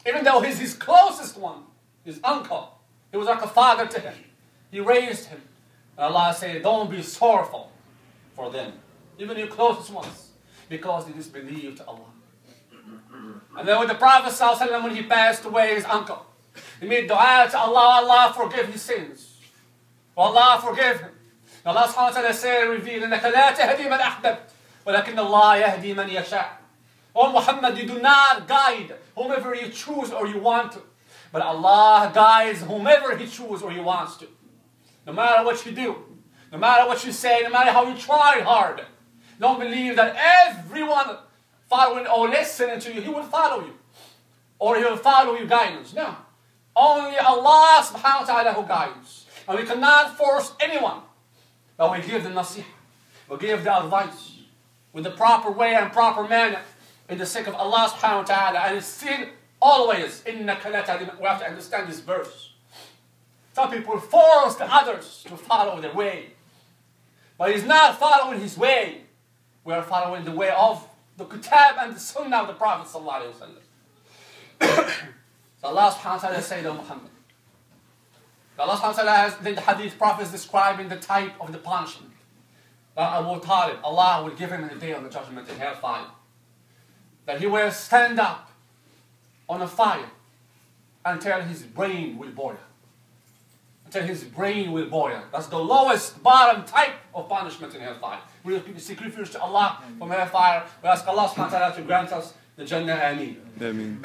Even though he's his closest one, his uncle. He was like a father to him. He raised him. And Allah said, don't be sorrowful for them, even your closest ones, because they disbelieved Allah. And then with the Prophet ﷺ, when he passed away, his uncle, he made dua to Allah, Allah forgive his sins. Allah forgive him. And Allah subhanahu wa ta'ala said, reveal, إِنَّكَ لَا تَهْدِي مَنْ أَحْبَبْتَ وَلَكِنَّ اللَّهَ يَهْدِي مَنْ يَشَاءُ. Oh Muhammad, you do not guide whomever you choose or you want to. But Allah guides whomever He chooses or He wants to. No matter what you do, no matter what you say, no matter how you try hard, don't believe that everyone following or listening to you, he will follow you. Or he will follow your guidance. No. Only Allah subhanahu wa ta'ala who guides. And we cannot force anyone. But we give the nasihah. We give the advice with the proper way and proper manner in the sake of Allah subhanahu wa ta'ala. And it's still always, إِنَّكَ لَا تَهْدِي. We have to understand this verse. Some people force the others to follow their way. But he's not following his way. We are following the way of the Kitab and the Sunnah of the Prophet sallallahu alaihi wasallam. So Allah subhanahu wa ta'ala said to Muhammad. Allah subhanahu wa ta'ala has the hadith prophets describing the type of the punishment that Abu Talib, Allah will give him in the day of the judgment in hellfire. That he will stand up on a fire until his brain will boil. Until his brain will boil. That's the lowest bottom type of punishment in hellfire. We seek refuge to Allah from hellfire. We ask Allah subhanahu wa ta'ala to grant us the Jannah. Ameen. Ameen.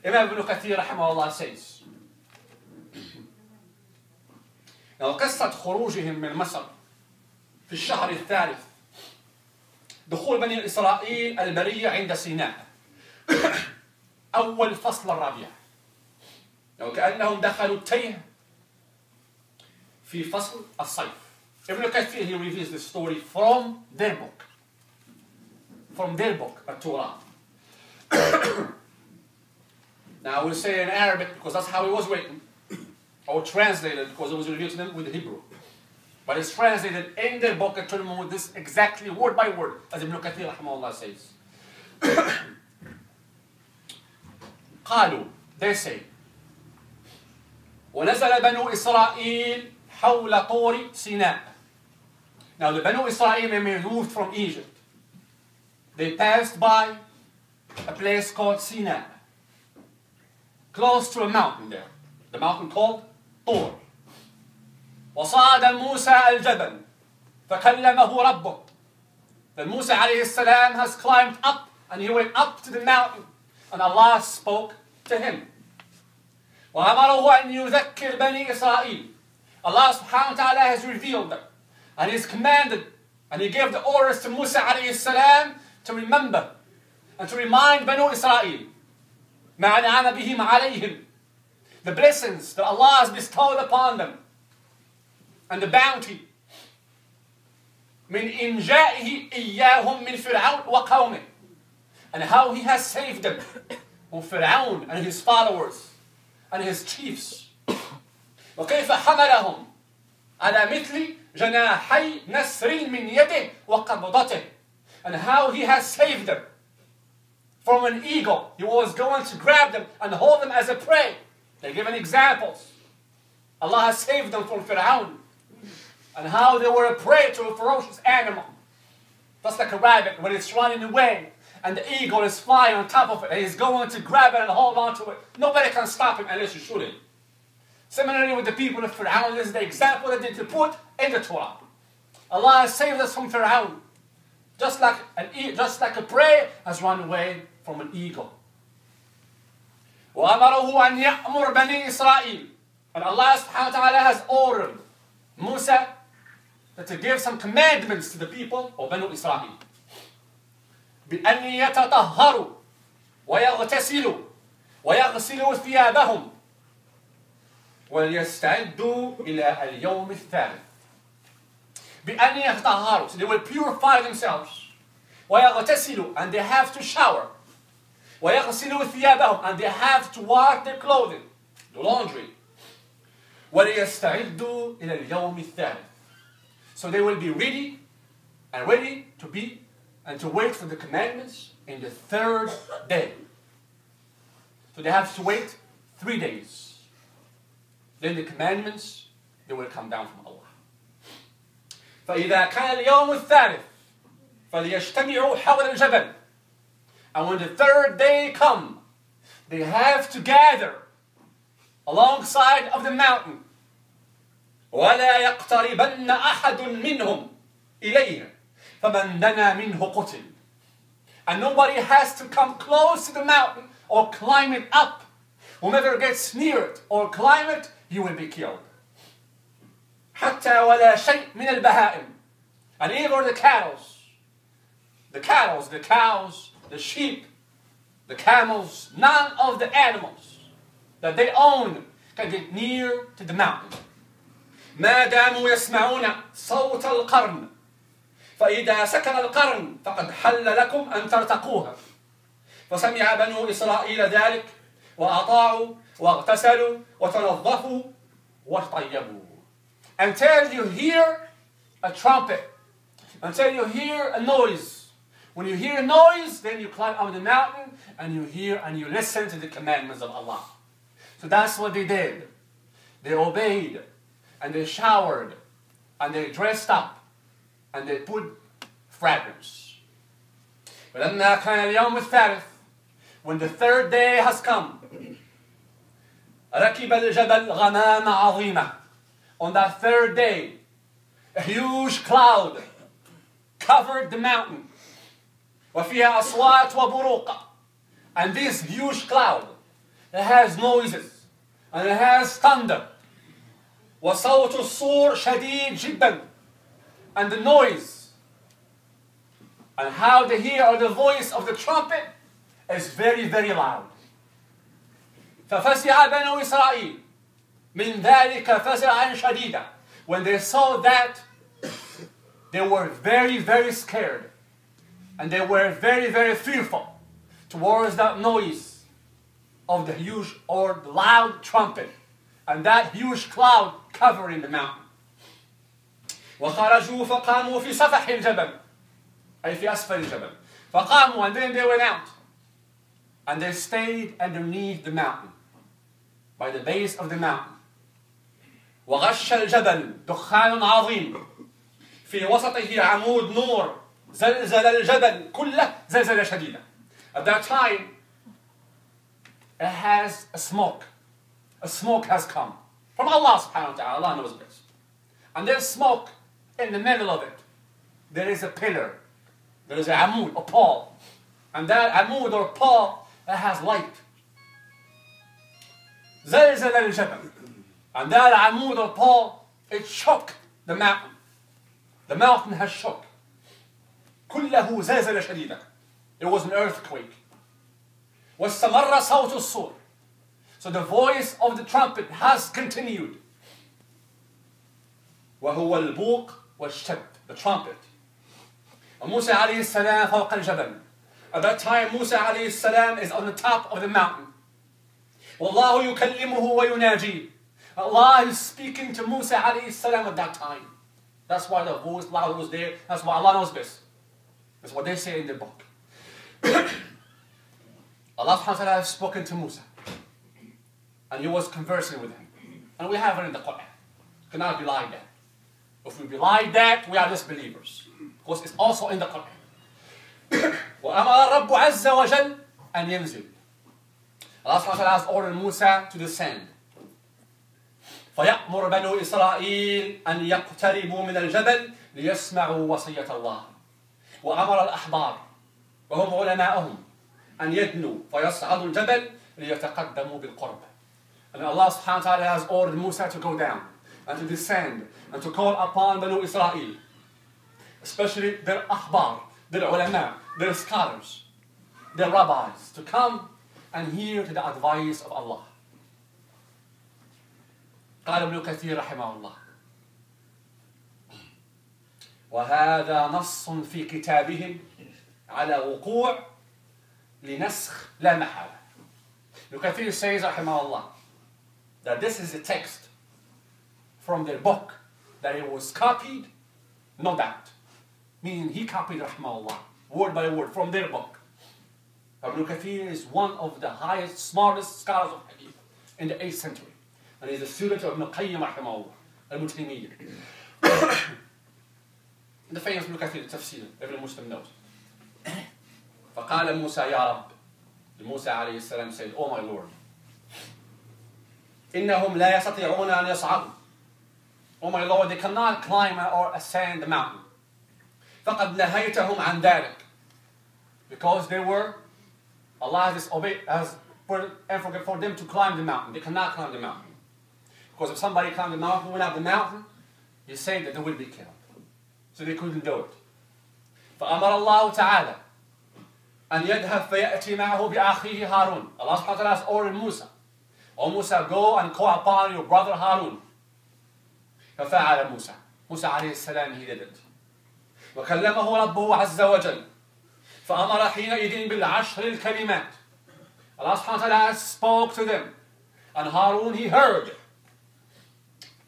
Imam Ibn Kathir rahimahullah says, now قصة خروجهم من مصر في الشهر الثالث دخول بني إسرائيل البرية عند سيناء أول فصل الربيع. وكأنهم دخلوا التيه في فصل الصيف. Ibn Kathir, he reveals this story from their book. From their book, the Torah. Now we'll say in Arabic because that's how it was written. Or translated because it was revealed to them with Hebrew. But it's translated in their book and told them with this exactly word by word, as Ibn Kathir rahimahullah says. قالوا, they say, ونزل بنو إسرائيل حول طور سيناء. Now the Banu Israel, they moved from Egypt. They passed by a place called Sinai, close to a mountain there. The mountain called طور. وصعد موسى الجبل فكلمه ربه. Then Musa alayhi salam has climbed up and he went up to the mountain and Allah spoke to him. وأمره أن يذكر بني إسرائيل. Allah subhanahu wa ta'ala has revealed them and He's commanded and He gave the orders to Musa alayhi salam to remember and to remind Banu Israel ما أنعم بهم عليهم, the blessings that Allah has bestowed upon them and the bounty من إنجائه إياهم من فرعون وقومه, and how He has saved them from Fir'aun and his followers and his chiefs. وكيف حملهم على مثل جناحي نسر من يده وقبضته, and how He has saved them from an eagle. He was going to grab them and hold them as a prey. They're given examples. Allah has saved them from Fir'aun and how they were a prey to a ferocious animal. Just like a rabbit when it's running away and the eagle is flying on top of it and he's going to grab it and hold on to it. Nobody can stop him unless you shoot him. Similarly with the people of Fir'aun, this is the example that they put in the Torah. Allah has saved us from Fir'aun. Just like a prey has run away from an eagle. وَأَمَرَهُ أَنْ يَأْمُرْ بَنِي إِسْرَائِيل. And Allah subhanahu wa ta'ala has ordered Musa to give some commandments to the people of Banu Israel. بأن يتطهروا ويغتسلوا ويغسلوا ثيابهم وليستعدوا إلى اليوم الثالث. بأن يتطهروا, so they will purify themselves. ويغتسلوا, and they have to shower. ويغسلوا ثيابهم, and they have to wash their clothing, the laundry. وليستعدوا إلى اليوم الثالث. So they will be ready to be and to wait for the commandments in the third day. So they have to wait 3 days. Then the commandments, they will come down from Allah. فإذا كان اليوم الثالث فليجتمعوا حول الجبل. And when the third day come, they have to gather alongside of the mountain. ولا يقتربن أحد منهم إليه فمن دنا منه قتل. And nobody has to come close to the mountain or climb it up. Whomever gets near it or climb it, he will be killed. حتى ولا شيء من البهائم. And even the cows, the cows, the sheep, the camels, none of the animals that they own can get near to the mountain. ما داموا يسمعون صوت القرن فإذا سكن القرن فقد حل لكم أن ترتقوها. فسمع بنو إسرائيل ذلك وأطاعوا واغتسلوا وتنظفوا وطيبوا. Until you hear a trumpet, until you hear a noise. When you hear a noise, then you climb up the mountain and you hear and you listen to the commandments of Allah. So that's what they did. They obeyed and they showered and they dressed up and they put fragrance. فلما كان اليوم الثالث, when the third day has come, ركب الجبل غمام عظيمة. On that third day, a huge cloud covered the mountain. وفيها أصوات وبروق. And this huge cloud, it has noises and it has thunder. وصوت الصور شديد جدا. And the noise and how they hear or the voice of the trumpet is very, very loud. ففزع بنو إسرائيل من ذلك فزعا شديدا. When they saw that, they were very, very scared. And they were very, very fearful towards that noise of the huge or the loud trumpet and that huge cloud covering the mountain. وخرجوا فقاموا في سفح الجبل أي في أسفل الجبل. فقاموا, and then they went out and they stayed underneath the mountain, by the base of the mountain. وغش الجبل دخان عظيم في وسطه عمود نور زلزل الجبل كله زلزلة شديدة. At that time, it has a smoke. A smoke has come from Allah subhanahu wa ta'ala. Allah knows best. And there's smoke in the middle of it. There is a pillar. There is a amud, a pole. And that amud or pole, it has light. زلزل الجبل. And that amud or pole, it shook the mountain. The mountain has shook. كله زلزلة شديدة. It was an earthquake. واستمر صوت الصور. So the voice of the trumpet has continued. وهو البوق والشد, the trumpet. وموسى عليه السلام فوق الجبل. At that time, Musa عليه السلام is on the top of the mountain. والله يكلمه ويناجيه. Allah is speaking to Musa عليه السلام at that time. That's why the voice loud was there. That's why Allah knows best. That's what they say in the book. Allah subhanahu wa ta'ala has spoken to Musa. And he was conversing with him. And we have it in the Quran. Cannot be like that. If we be like that, we are disbelievers. Because it's also in the Quran. وَأَمَرَ رَبُّ عَزَّ وَجَلَّ أَنْ يَنزِلْ. Allah subhanahu wa ta'ala has ordered Musa to descend. فيأمر بنو إسرائيل أن يقتربوا من الجبل ليسمعوا وصية الله. وأمر الأحبار وهم علماءهم أن يدنوا فيصعدوا الجبل ليتقدموا بالقرب. And Allah subhanahu wa ta'ala has ordered Musa to go down and to descend and to call upon Banu Israel, especially their ahbar, their ulama, their scholars, their rabbis, to come and hear to the advice of Allah. قال ابن كثير رحمه الله وهذا نص في كتابهم على وقوع لنسخ لا محالة. Ibn Kathir says رحمه الله that this is a text from their book that it was copied, no doubt. Meaning he copied رحمه الله word by word from their book. Ibn Kathir is one of the highest, smartest scholars of hadith in the 8th century. And he's a student of Ibn Qayyim rahimahullah, al-Mutaymiyyah. The famous Ibn Kathir, tafsir, every Muslim knows. فقال موسى يا رب. Musa alayhi salam said, "Oh my Lord, إنهم لا يستطيعون أن يصعدوا." Oh my Lord, they cannot climb or ascend the mountain. فقد نهيتهم عن ذلك. Because they were, Allah has for them to climb the mountain. They cannot climb the mountain. Because if somebody climbed the mountain, went up the mountain, he said that they will be killed. So they couldn't do it. فأمر الله تعالى أن يذهب فيأتي معه بأخيه هارون. Allah subhanahu wa ta'ala has ordered Musa. O Musa, go and call upon your brother Harun. ففعل موسى. Musa عليه السلام, he did it. وكلمه ربه عز وجل. فأمر حينئذ بالعشر الكلمات. Allah subhanahu wa ta'ala spoke to them. And Harun, he heard.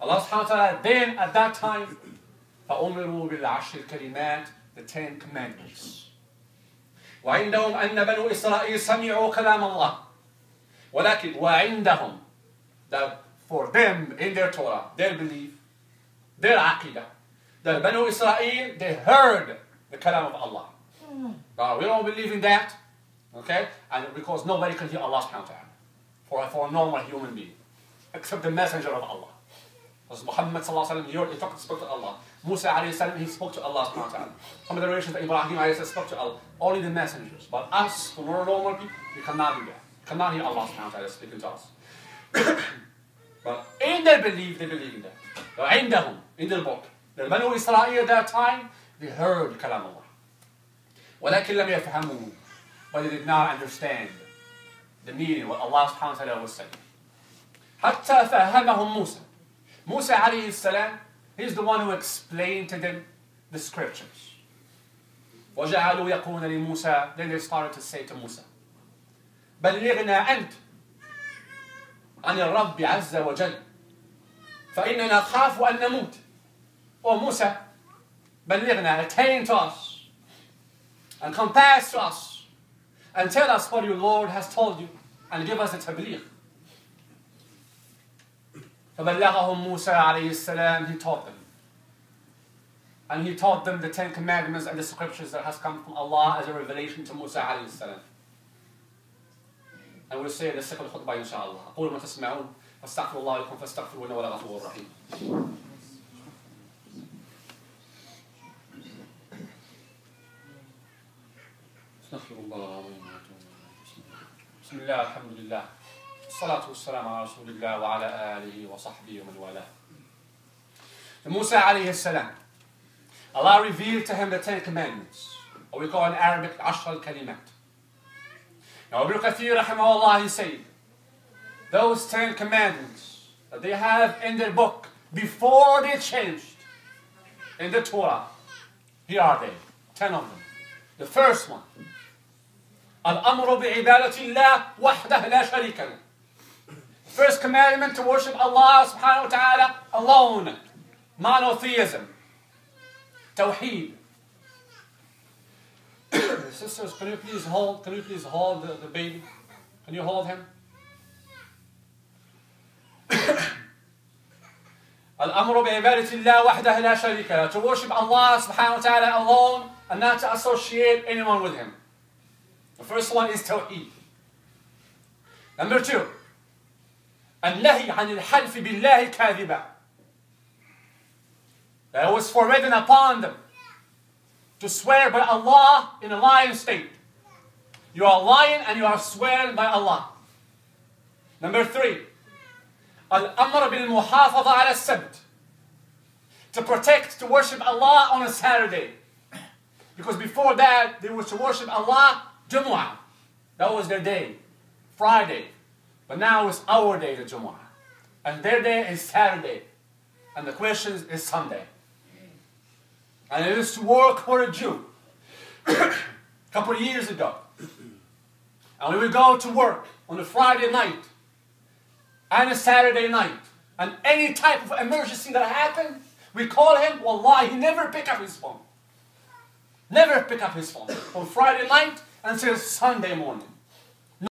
Allah subhanahu wa ta'ala then at that time, فأمروا بالعشر الكلمات, the 10 commandments. وعندهم أن بنو إسرائيل سمعوا كلام الله. ولكن وعندهم, that for them in their Torah, their belief, their aqidah, that Banu Israel, they heard the kalam of Allah. We don't believe in that, okay? And because nobody can hear Allah subhanahu wa ta'ala for a normal human being, except the messenger of Allah. Because Muhammad sallallahu alayhi wa sallam, he spoke to Allah. Musa alayhi salam, he spoke to Allah subhanahu wa ta'ala. Some of the narrations that Ibrahim alayhi salam spoke to Allah. Only the messengers. But us, who are normal people, we cannot do that. We cannot hear Allah subhanahu wa ta'ala speaking to us. But in their belief, they believe in that. عندهم, in their book. The Banu Israel at that time, they heard kalam Allah. ولكن لم يفهموا, but they did not understand the meaning, what Allah subhanahu wa ta'ala was saying. حتى فهمهم موسى. Musa alayhi salam, he's the one who explained to them the scriptures. وجعلوا يقولون لموسى, then they started to say to Musa, بلغنا أنت عن الرب عز وجل فإننا نخاف أن نموت. Oh Musa, بلغنا, attain to us and come past to us and tell us what your Lord has told you and give us the tabligh. فبلغهم موسى عليه السلام, he taught them. And he taught them the 10 commandments and the scriptures that has come from Allah as a revelation to Musa عليه السلام. And we'll say the second khutbah inshallah. أقول ما تسمعون فاستغفر الله لكم فاستغفروه إنه هو الغفور الرحيم. استغفر الله. بسم الله الحمد لله. الصلاة والسلام على رسول الله وعلى آله وصحبه ومن والاه. Musa alayhi salam, Allah revealed to him the 10 commandments, or we call in Arabic عشر الكلمات. Now Ibn Kathir rahimahullah, he said, those 10 commandments that they have in their book before they changed in the Torah, here are they, 10 of them. The first one, الأمر بعبادة الله وحده لا شريك له. First commandment, to worship Allah subhanahu wa ta'ala alone. Monotheism. Tawheed. Sisters, can you please hold the baby? Can you hold him? الأمر بعبادة الله وحده لا شريك له. To worship Allah subhanahu wa ta'ala alone and not to associate anyone with him. The first one is Tawheed. Number 2. النهي عن الحلف بالله كاذبا. That was forbidden upon them to swear by Allah in a lying state. You are lying and you are swearing by Allah. Number 3. الأمر بالمحافظة على السبت. To protect, to worship Allah on a Saturday. Because before that, they were to worship Allah Jumu'ah. That was their day. Friday. But now it's our day, the Jumu'ah. And their day is Saturday. And the question is Sunday. And it is to work for a Jew. A couple of years ago. And we would go to work on a Friday night and a Saturday night. And any type of emergency that happened, we call him, wallah, he never pick up his phone. Never pick up his phone. On Friday night until Sunday morning.